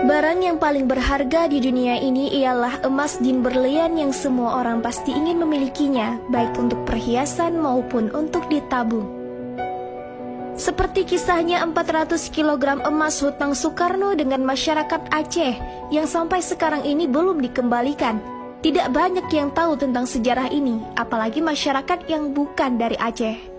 Barang yang paling berharga di dunia ini ialah emas din berlian yang semua orang pasti ingin memilikinya, baik untuk perhiasan maupun untuk ditabung. Seperti kisahnya 400 kg emas hutang Soekarno dengan masyarakat Aceh yang sampai sekarang ini belum dikembalikan. Tidak banyak yang tahu tentang sejarah ini, apalagi masyarakat yang bukan dari Aceh.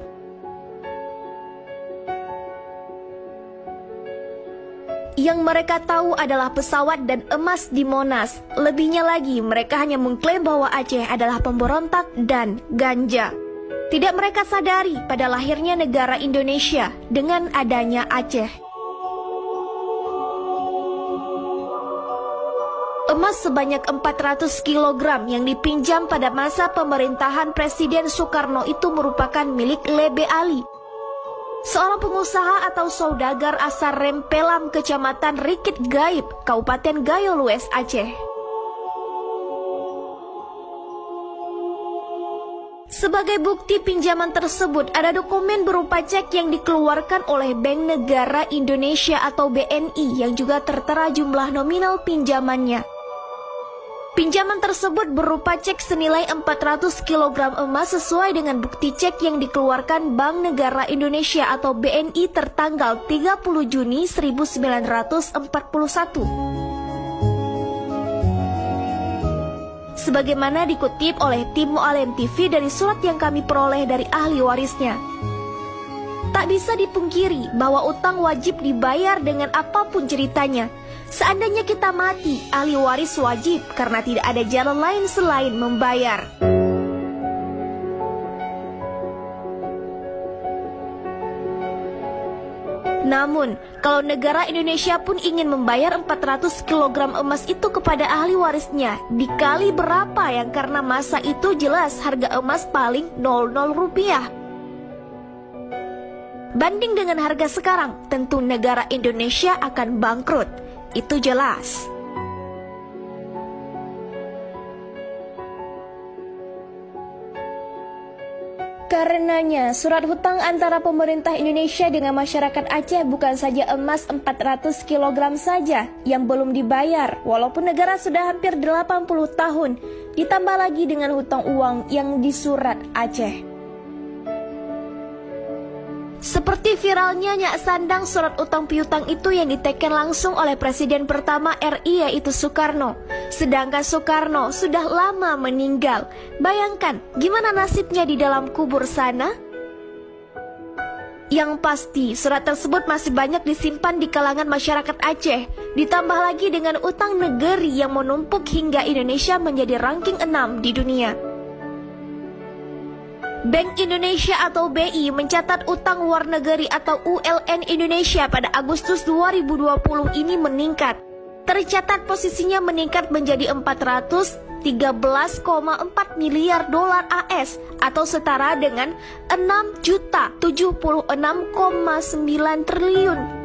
Yang mereka tahu adalah pesawat dan emas di Monas. Lebihnya lagi, mereka hanya mengklaim bahwa Aceh adalah pemberontak dan ganja. Tidak mereka sadari pada lahirnya negara Indonesia dengan adanya Aceh. Emas sebanyak 400 kg yang dipinjam pada masa pemerintahan Presiden Soekarno itu merupakan milik Lebe Ali, seorang pengusaha atau saudagar asal Rempelam, Kecamatan Rikit Gaib, Kabupaten Gayo Lues, Aceh. Sebagai bukti pinjaman tersebut, ada dokumen berupa cek yang dikeluarkan oleh Bank Negara Indonesia atau BNI yang juga tertera jumlah nominal pinjamannya. Pinjaman tersebut berupa cek senilai 400 kg emas sesuai dengan bukti cek yang dikeluarkan Bank Negara Indonesia atau BNI tertanggal 30 Juni 1941. Sebagaimana dikutip oleh tim Mu'alim TV dari surat yang kami peroleh dari ahli warisnya. Tak bisa dipungkiri bahwa utang wajib dibayar dengan apapun ceritanya. Seandainya kita mati, ahli waris wajib karena tidak ada jalan lain selain membayar. Namun, kalau negara Indonesia pun ingin membayar 400 kg emas itu kepada ahli warisnya, dikali berapa yang karena masa itu jelas harga emas paling 00 rupiah. Banding dengan harga sekarang, tentu negara Indonesia akan bangkrut. Itu jelas. Karenanya, surat hutang antara pemerintah Indonesia dengan masyarakat Aceh bukan saja emas 400 kg saja yang belum dibayar, walaupun negara sudah hampir 80 tahun, ditambah lagi dengan hutang uang yang disurat Aceh. Seperti viralnya Nyak Sandang surat utang piutang itu yang diteken langsung oleh Presiden pertama RI yaitu Soekarno. Sedangkan Soekarno sudah lama meninggal. Bayangkan gimana nasibnya di dalam kubur sana? Yang pasti surat tersebut masih banyak disimpan di kalangan masyarakat Aceh. Ditambah lagi dengan utang negeri yang menumpuk hingga Indonesia menjadi ranking 6 di dunia. Bank Indonesia atau BI mencatat utang luar negeri atau ULN Indonesia pada Agustus 2020 ini meningkat. Tercatat posisinya meningkat menjadi 413,4 miliar dolar AS atau setara dengan 6.076,9 triliun.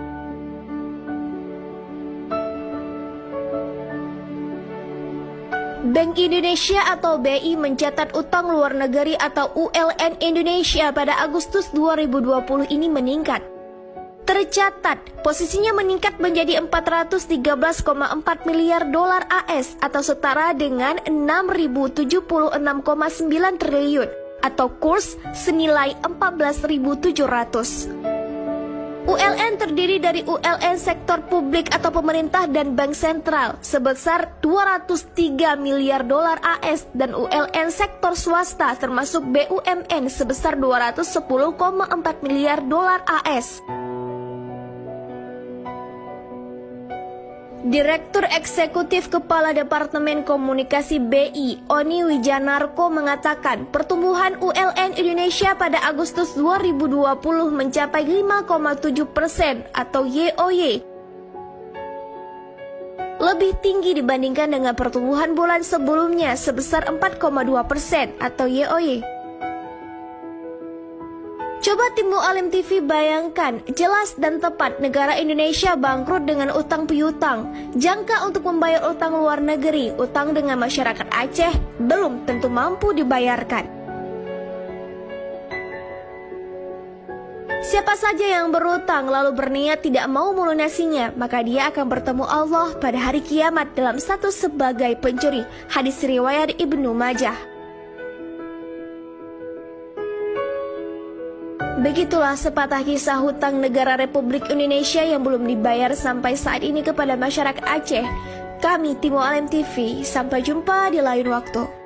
Bank Indonesia atau BI mencatat utang luar negeri atau ULN Indonesia pada Agustus 2020 ini meningkat. Tercatat posisinya meningkat menjadi 413,4 miliar dolar AS atau setara dengan 6.076,9 triliun atau kurs senilai 14.700. ULN terdiri dari ULN sektor publik atau pemerintah dan bank sentral sebesar 203 miliar dolar AS dan ULN sektor swasta termasuk BUMN sebesar 210,4 miliar dolar AS. Direktur Eksekutif Kepala Departemen Komunikasi BI, Oni Wijanarko mengatakan pertumbuhan ULN Indonesia pada Agustus 2020 mencapai 5,7% atau YoY. Lebih tinggi dibandingkan dengan pertumbuhan bulan sebelumnya sebesar 4,2% atau YoY. Coba tim Mu'alim TV bayangkan, jelas dan tepat negara Indonesia bangkrut dengan utang piutang. Jangka untuk membayar utang luar negeri, utang dengan masyarakat Aceh belum tentu mampu dibayarkan. Siapa saja yang berutang lalu berniat tidak mau melunasinya, maka dia akan bertemu Allah pada hari kiamat dalam status sebagai pencuri. Hadis riwayat Ibnu Majah. Begitulah sepatah kisah hutang negara Republik Indonesia yang belum dibayar sampai saat ini kepada masyarakat Aceh. Kami Timo Alem TV, sampai jumpa di lain waktu.